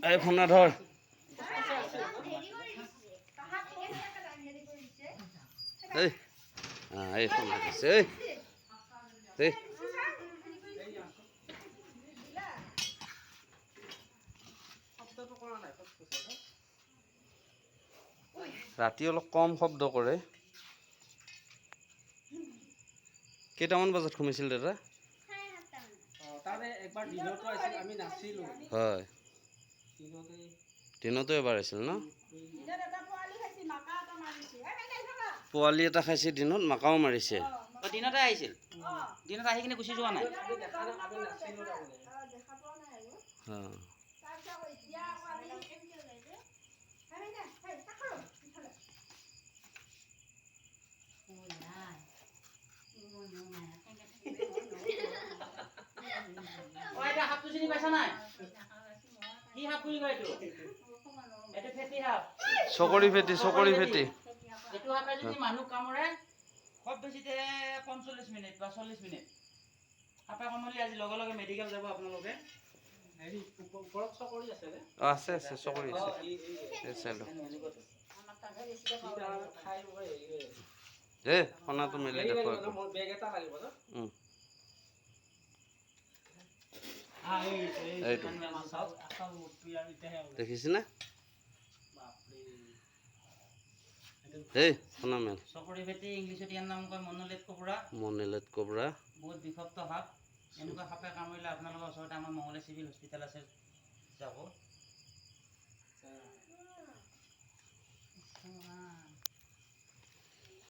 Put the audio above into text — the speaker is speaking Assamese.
এই ফোনা ধৰ এই এই ফোনা দিছে এই ৰাতি অলপ কম শব্দ কৰে কেইটামান বজাত ঘুমিছিল দাদা হয় দিনতো এবাৰ আছিল ন পোৱালি এটা খাইছে দিনত মাকাও মাৰিছে দিনতে আহিছিল দিনত আহি কিনে গুচি যোৱা নাই চকৰি ফেটি মানুহ কামৰে খুব বেছিতে 45 মিনিট বা 40 মিনিট সাপে কামুৰিলে আজি লগে লগে মেডিকেল যাব আপোনালোকে আছে চকৰি আছে ফোনাটো মেলি দেখিছেনে ফোনা মেল চকৰি ফেটি ইংলিছত ইয়াৰ নাম কয় মনলেট কোবৰা বহুত বিষাক্ত সাপ এনেকুৱা সাপে কামুৰিলে আপোনালোকৰ ওচৰতে আমাৰ মঙলে চিভিল হস্পিটেল আছে যাব